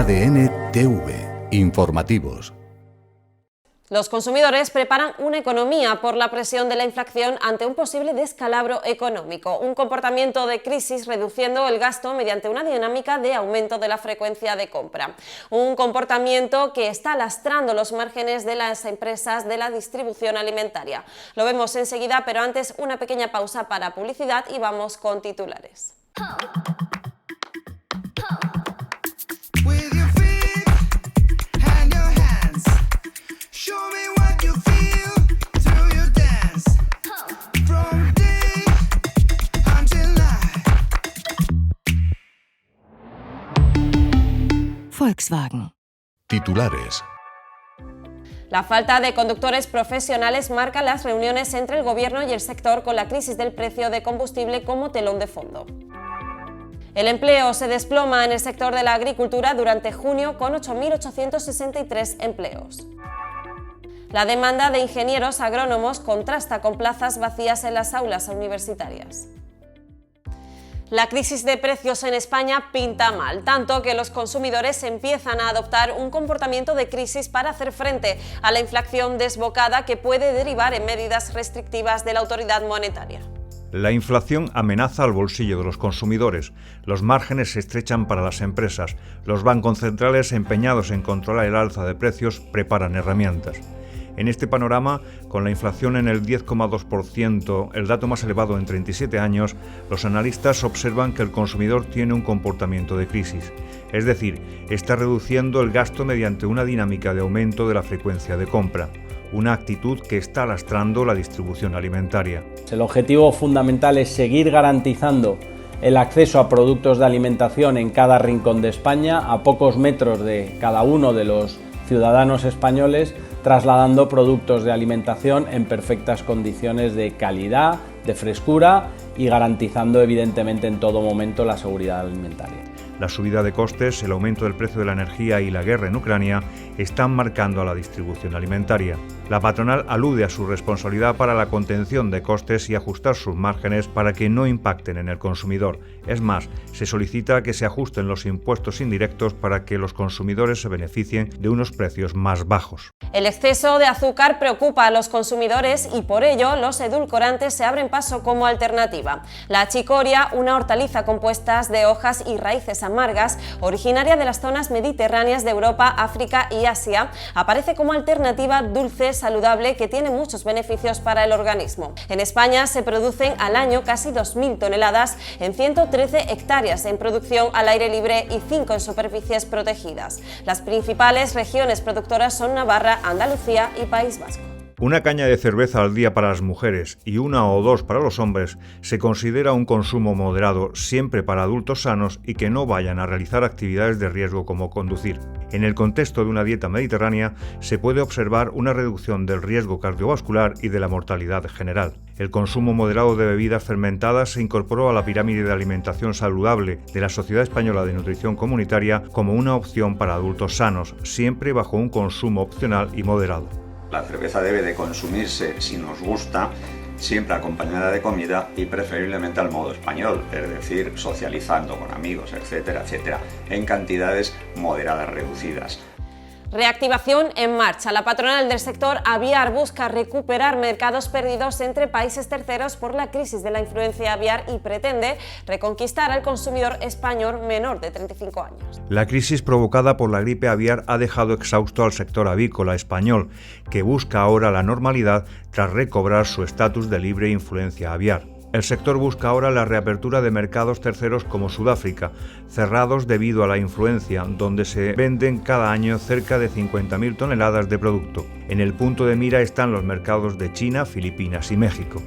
ADN TV. Informativos. Los consumidores preparan una economía por la presión de la inflación ante un posible descalabro económico, un comportamiento de crisis reduciendo el gasto mediante una dinámica de aumento de la frecuencia de compra. Un comportamiento que está lastrando los márgenes de las empresas de la distribución alimentaria. Lo vemos enseguida, pero antes una pequeña pausa para publicidad y vamos con titulares. Volkswagen. Titulares. La falta de conductores profesionales marca las reuniones entre el gobierno y el sector con la crisis del precio de combustible como telón de fondo. El empleo se desploma en el sector de la agricultura durante junio con 8.863 empleos. La demanda de ingenieros agrónomos contrasta con plazas vacías en las aulas universitarias. La crisis de precios en España pinta mal, tanto que los consumidores empiezan a adoptar un comportamiento de crisis para hacer frente a la inflación desbocada que puede derivar en medidas restrictivas de la autoridad monetaria. La inflación amenaza al bolsillo de los consumidores, los márgenes se estrechan para las empresas, los bancos centrales empeñados en controlar el alza de precios preparan herramientas. En este panorama, con la inflación en el 10,2%, el dato más elevado en 37 años, los analistas observan que el consumidor tiene un comportamiento de crisis. Es decir, está reduciendo el gasto mediante una dinámica de aumento de la frecuencia de compra, una actitud que está lastrando la distribución alimentaria. El objetivo fundamental es seguir garantizando el acceso a productos de alimentación en cada rincón de España, a pocos metros de cada uno de los ciudadanos españoles, trasladando productos de alimentación en perfectas condiciones de calidad, de frescura y garantizando evidentemente en todo momento la seguridad alimentaria. La subida de costes, el aumento del precio de la energía y la guerra en Ucrania están marcando a la distribución alimentaria. La patronal alude a su responsabilidad para la contención de costes y ajustar sus márgenes para que no impacten en el consumidor. Es más, se solicita que se ajusten los impuestos indirectos para que los consumidores se beneficien de unos precios más bajos. El exceso de azúcar preocupa a los consumidores y por ello los edulcorantes se abren paso como alternativa. La chicoria, una hortaliza compuesta de hojas y raíces amargas, originaria de las zonas mediterráneas de Europa, África y Asia, aparece como alternativa dulce, saludable, que tiene muchos beneficios para el organismo. En España se producen al año casi 2.000 toneladas en 113 hectáreas en producción al aire libre y 5 en superficies protegidas. Las principales regiones productoras son Navarra, Andalucía y País Vasco. Una caña de cerveza al día para las mujeres y una o dos para los hombres se considera un consumo moderado siempre para adultos sanos y que no vayan a realizar actividades de riesgo como conducir. En el contexto de una dieta mediterránea se puede observar una reducción del riesgo cardiovascular y de la mortalidad general. El consumo moderado de bebidas fermentadas se incorporó a la pirámide de alimentación saludable de la Sociedad Española de Nutrición Comunitaria como una opción para adultos sanos, siempre bajo un consumo opcional y moderado. La cerveza debe de consumirse, si nos gusta, siempre acompañada de comida y preferiblemente al modo español, es decir, socializando con amigos, etcétera, etcétera, en cantidades moderadas, reducidas. Reactivación en marcha. La patronal del sector aviar busca recuperar mercados perdidos entre países terceros por la crisis de la influencia aviar y pretende reconquistar al consumidor español menor de 35 años. La crisis provocada por la gripe aviar ha dejado exhausto al sector avícola español, que busca ahora la normalidad tras recobrar su estatus de libre influencia aviar. El sector busca ahora la reapertura de mercados terceros como Sudáfrica, cerrados debido a la influencia, donde se venden cada año cerca de 50.000 toneladas de producto. En el punto de mira están los mercados de China, Filipinas y México.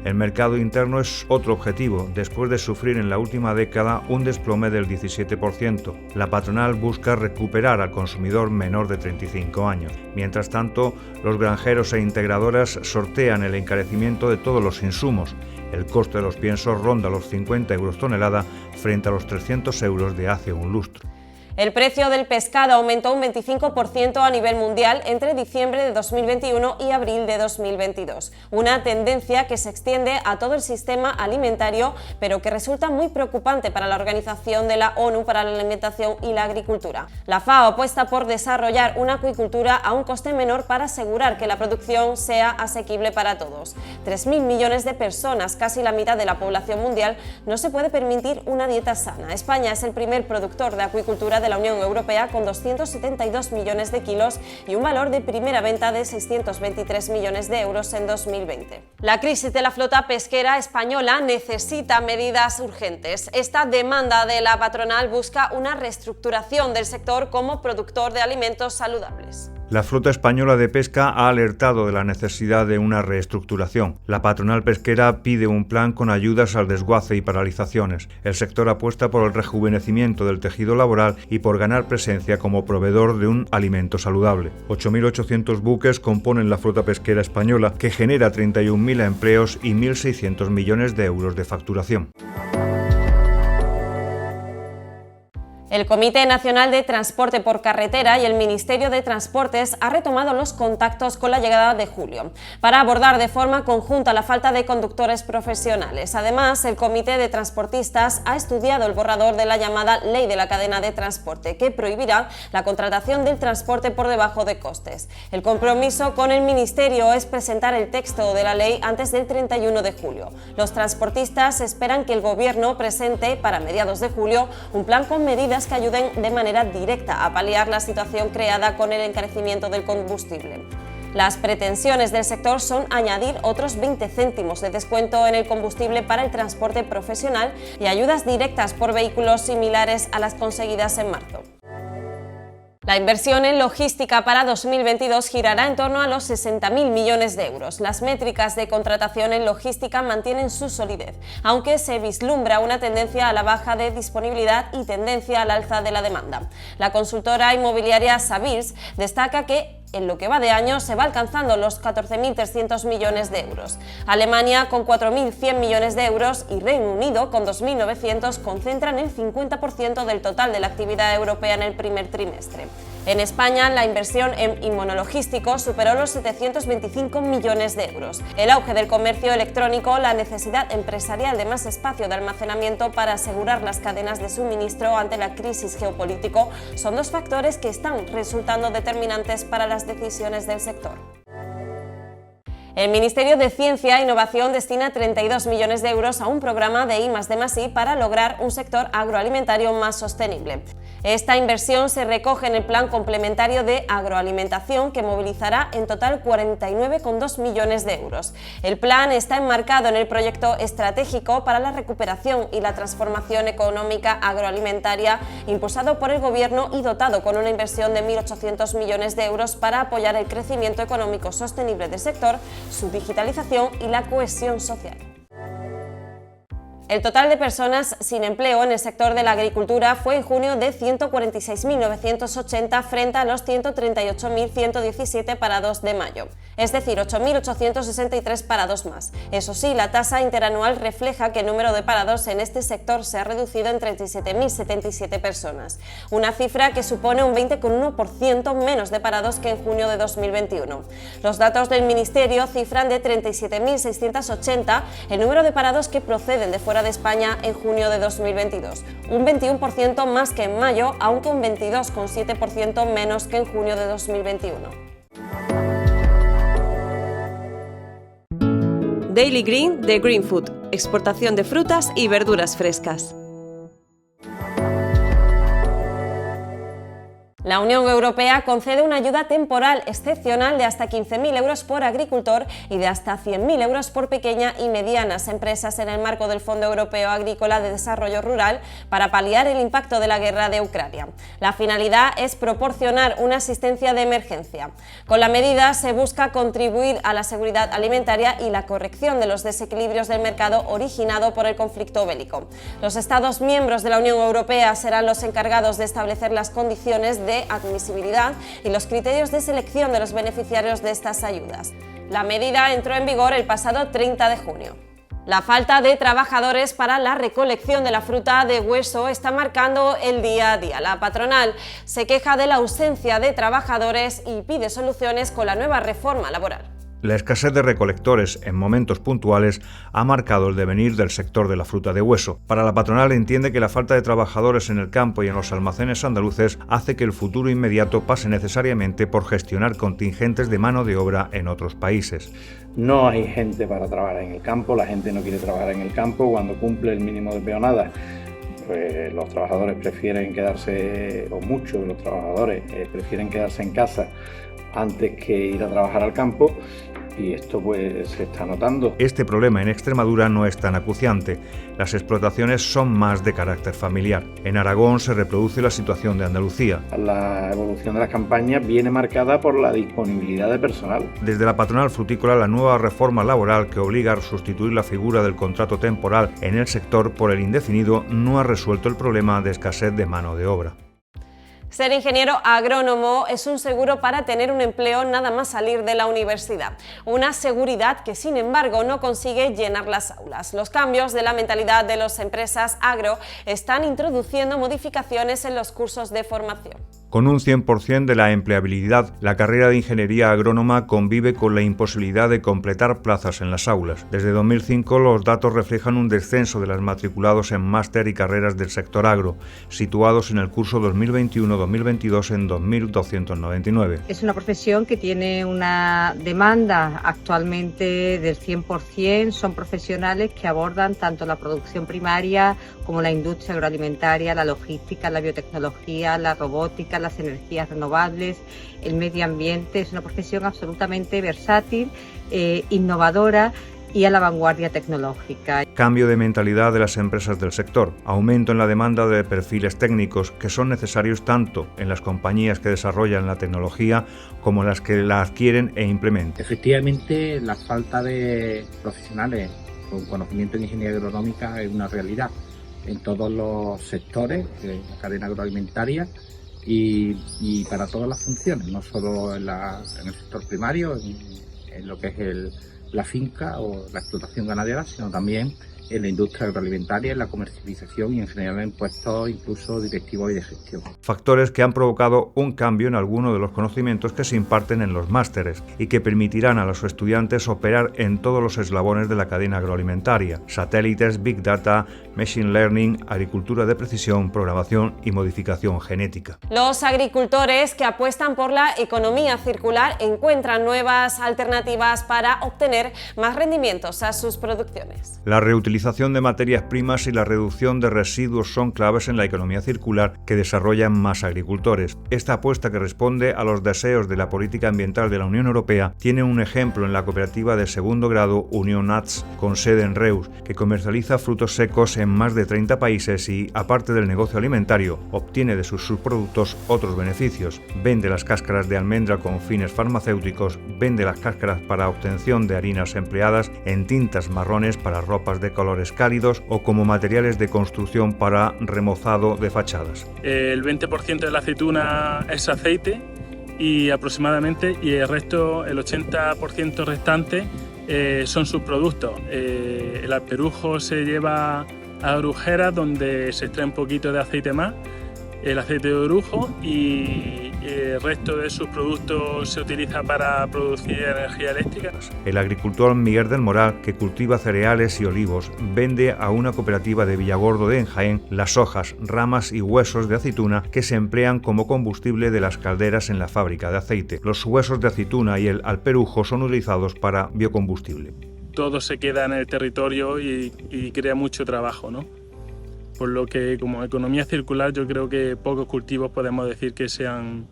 El mercado interno es otro objetivo, después de sufrir en la última década un desplome del 17%. La patronal busca recuperar al consumidor menor de 35 años. Mientras tanto, los granjeros e integradoras sortean el encarecimiento de todos los insumos. El coste de los piensos ronda los 50 euros tonelada frente a los 300 euros de hace un lustro. El precio del pescado aumentó un 25% a nivel mundial entre diciembre de 2021 y abril de 2022, una tendencia que se extiende a todo el sistema alimentario, pero que resulta muy preocupante para la Organización de la ONU para la Alimentación y la Agricultura. La FAO apuesta por desarrollar una acuicultura a un coste menor para asegurar que la producción sea asequible para todos. 3.000 millones de personas, casi la mitad de la población mundial, no se puede permitir una dieta sana. España es el primer productor de acuicultura de la Unión Europea con 272 millones de kilos y un valor de primera venta de 623 millones de euros en 2020. La crisis de la flota pesquera española necesita medidas urgentes. Esta demanda de la patronal busca una reestructuración del sector como productor de alimentos saludables. La flota española de pesca ha alertado de la necesidad de una reestructuración. La patronal pesquera pide un plan con ayudas al desguace y paralizaciones. El sector apuesta por el rejuvenecimiento del tejido laboral y por ganar presencia como proveedor de un alimento saludable. 8.800 buques componen la flota pesquera española, que genera 31.000 empleos y 1.600 millones de euros de facturación. El Comité Nacional de Transporte por Carretera y el Ministerio de Transportes ha retomado los contactos con la llegada de julio para abordar de forma conjunta la falta de conductores profesionales. Además, el Comité de Transportistas ha estudiado el borrador de la llamada Ley de la Cadena de Transporte, que prohibirá la contratación del transporte por debajo de costes. El compromiso con el Ministerio es presentar el texto de la ley antes del 31 de julio. Los transportistas esperan que el Gobierno presente para mediados de julio un plan con medidas que ayuden de manera directa a paliar la situación creada con el encarecimiento del combustible. Las pretensiones del sector son añadir otros 20 céntimos de descuento en el combustible para el transporte profesional y ayudas directas por vehículos similares a las conseguidas en marzo. La inversión en logística para 2022 girará en torno a los 60.000 millones de euros. Las métricas de contratación en logística mantienen su solidez, aunque se vislumbra una tendencia a la baja de disponibilidad y tendencia al alza de la demanda. La consultora inmobiliaria Savills destaca que en lo que va de año se va alcanzando los 14.300 millones de euros. Alemania con 4.100 millones de euros y Reino Unido con 2.900 concentran el 50% del total de la actividad europea en el primer trimestre. En España, la inversión en inmunologístico superó los 725 millones de euros. El auge del comercio electrónico, la necesidad empresarial de más espacio de almacenamiento para asegurar las cadenas de suministro ante la crisis geopolítica son dos factores que están resultando determinantes para las decisiones del sector. El Ministerio de Ciencia e Innovación destina 32 millones de euros a un programa de I+D+I para lograr un sector agroalimentario más sostenible. Esta inversión se recoge en el Plan Complementario de Agroalimentación, que movilizará en total 49,2 millones de euros. El plan está enmarcado en el proyecto estratégico para la recuperación y la transformación económica agroalimentaria impulsado por el Gobierno y dotado con una inversión de 1.800 millones de euros para apoyar el crecimiento económico sostenible del sector, su digitalización y la cohesión social. El total de personas sin empleo en el sector de la agricultura fue en junio de 146.980 frente a los 138.117 parados de mayo, es decir, 8.863 parados más. Eso sí, la tasa interanual refleja que el número de parados en este sector se ha reducido en 37.077 personas, una cifra que supone un 20,1% menos de parados que en junio de 2021. Los datos del Ministerio cifran de 37.680 el número de parados que proceden de fuera de España en junio de 2022, un 21% más que en mayo, aunque un 22,7% menos que en junio de 2021. Daily Green de Green Food, exportación de frutas y verduras frescas. La Unión Europea concede una ayuda temporal excepcional de hasta 15.000 euros por agricultor y de hasta 100.000 euros por pequeñas y medianas empresas en el marco del Fondo Europeo Agrícola de Desarrollo Rural para paliar el impacto de la guerra de Ucrania. La finalidad es proporcionar una asistencia de emergencia. Con la medida se busca contribuir a la seguridad alimentaria y la corrección de los desequilibrios del mercado originado por el conflicto bélico. Los Estados miembros de la Unión Europea serán los encargados de establecer las condiciones de admisibilidad y los criterios de selección de los beneficiarios de estas ayudas. La medida entró en vigor el pasado 30 de junio. La falta de trabajadores para la recolección de la fruta de hueso está marcando el día a día. La patronal se queja de la ausencia de trabajadores y pide soluciones con la nueva reforma laboral. La escasez de recolectores en momentos puntuales ha marcado el devenir del sector de la fruta de hueso. Para la patronal entiende que la falta de trabajadores en el campo y en los almacenes andaluces hace que el futuro inmediato pase necesariamente por gestionar contingentes de mano de obra en otros países. No hay gente para trabajar en el campo, la gente no quiere trabajar en el campo. Cuando cumple el mínimo de peonada, pues los trabajadores prefieren quedarse, o muchos de los trabajadores prefieren quedarse en casa antes que ir a trabajar al campo, y esto pues se está notando. Este problema en Extremadura no es tan acuciante. Las explotaciones son más de carácter familiar. En Aragón se reproduce la situación de Andalucía. La evolución de las campañas viene marcada por la disponibilidad de personal. Desde la patronal frutícola, la nueva reforma laboral que obliga a sustituir la figura del contrato temporal en el sector por el indefinido no ha resuelto el problema de escasez de mano de obra. Ser ingeniero agrónomo es un seguro para tener un empleo nada más salir de la universidad. Una seguridad que, sin embargo, no consigue llenar las aulas. Los cambios de la mentalidad de las empresas agro están introduciendo modificaciones en los cursos de formación. Con un 100% de la empleabilidad, la carrera de ingeniería agrónoma convive con la imposibilidad de completar plazas en las aulas. Desde 2005 los datos reflejan un descenso de los matriculados en máster y carreras del sector agro, situados en el curso 2021-2022 en 2.299. Es una profesión que tiene una demanda actualmente del 100%, son profesionales que abordan tanto la producción primaria como la industria agroalimentaria, la logística, la biotecnología, la robótica, las energías renovables, el medio ambiente. Es una profesión absolutamente versátil, innovadora y a la vanguardia tecnológica. Cambio de mentalidad de las empresas del sector, aumento en la demanda de perfiles técnicos que son necesarios tanto en las compañías que desarrollan la tecnología como en las que la adquieren e implementan. Efectivamente, la falta de profesionales con conocimiento en ingeniería agronómica es una realidad en todos los sectores de la cadena agroalimentaria y para todas las funciones, no solo en el sector primario, en lo que es la finca o la explotación ganadera, sino también en la industria agroalimentaria, en la comercialización y en general en puestos incluso directivos y de gestión. Factores que han provocado un cambio en algunos de los conocimientos que se imparten en los másteres y que permitirán a los estudiantes operar en todos los eslabones de la cadena agroalimentaria: satélites, Big Data, Machine Learning, agricultura de precisión, programación y modificación genética. Los agricultores que apuestan por la economía circular encuentran nuevas alternativas para obtener más rendimientos a sus producciones. La reutilización de materias primas y la reducción de residuos son claves en la economía circular que desarrollan más agricultores. Esta apuesta, que responde a los deseos de la política ambiental de la Unión Europea, tiene un ejemplo en la cooperativa de segundo grado Unión Nuts, con sede en Reus, que comercializa frutos secos en más de 30 países y, aparte del negocio alimentario, obtiene de sus subproductos otros beneficios. Vende las cáscaras de almendra con fines farmacéuticos, vende las cáscaras para obtención de harinas empleadas en tintas marrones para ropas de colores cálidos o como materiales de construcción para remozado de fachadas. El 20% de la aceituna es aceite y aproximadamente, y el resto, el 80% restante, son subproductos. El alperujo se lleva a Orujeras, donde se extrae un poquito de aceite más, el aceite de orujo, y el resto de sus productos se utiliza para producir energía eléctrica. El agricultor Miguel del Moral, que cultiva cereales y olivos, vende a una cooperativa de Villagordo de Jaén las hojas, ramas y huesos de aceituna que se emplean como combustible de las calderas en la fábrica de aceite. Los huesos de aceituna y el alperujo son utilizados para biocombustible. Todo se queda en el territorio y crea mucho trabajo, ¿no? Por lo que, como economía circular, yo creo que pocos cultivos podemos decir que sean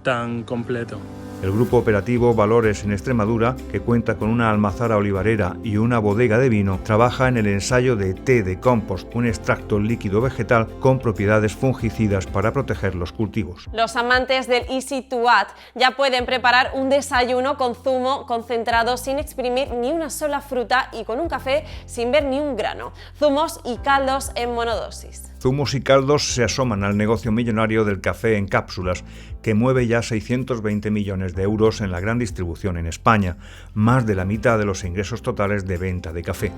tan completos. El grupo operativo Valores en Extremadura, que cuenta con una almazara olivarera y una bodega de vino, trabaja en el ensayo de té de compost, un extracto líquido vegetal con propiedades fungicidas para proteger los cultivos. Los amantes del Easy to Add ya pueden preparar un desayuno con zumo concentrado sin exprimir ni una sola fruta y con un café sin ver ni un grano. Zumos y caldos en monodosis. Zumos y caldos se asoman al negocio millonario del café en cápsulas, que mueve ya 620 millones de euros en la gran distribución en España, más de la mitad de los ingresos totales de venta de café.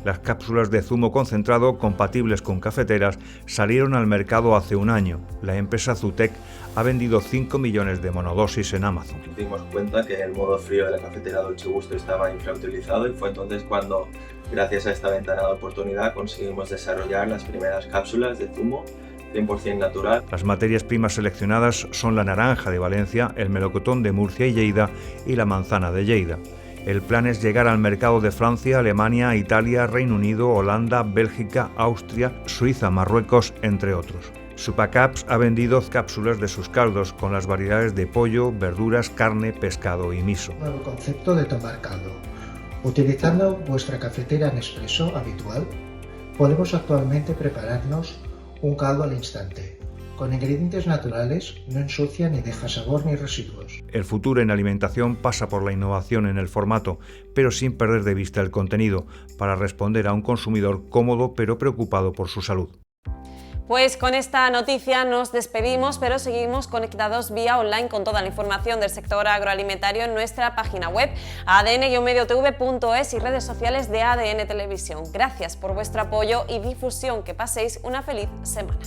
Las cápsulas de zumo concentrado compatibles con cafeteras salieron al mercado hace un año. La empresa Zutec ha vendido 5 millones de monodosis en Amazon. Nos dimos cuenta que el modo frío de la cafetera Dolce Gusto estaba infrautilizado y fue entonces cuando, gracias a esta ventana de oportunidad, conseguimos desarrollar las primeras cápsulas de zumo 100% natural. Las materias primas seleccionadas son la naranja de Valencia, el melocotón de Murcia y Lleida y la manzana de Lleida. El plan es llegar al mercado de Francia, Alemania, Italia, Reino Unido, Holanda, Bélgica, Austria, Suiza, Marruecos, entre otros. Supacaps ha vendido cápsulas de sus caldos con las variedades de pollo, verduras, carne, pescado y miso. Nuevo concepto de tomar caldo. Utilizando vuestra cafetera Nespresso habitual, podemos actualmente prepararnos un caldo al instante. Con ingredientes naturales, no ensucia ni deja sabor ni residuos. El futuro en alimentación pasa por la innovación en el formato, pero sin perder de vista el contenido, para responder a un consumidor cómodo pero preocupado por su salud. Pues con esta noticia nos despedimos, pero seguimos conectados vía online con toda la información del sector agroalimentario en nuestra página web adn-mediotv.es y redes sociales de ADN Televisión. Gracias por vuestro apoyo y difusión. Que paséis una feliz semana.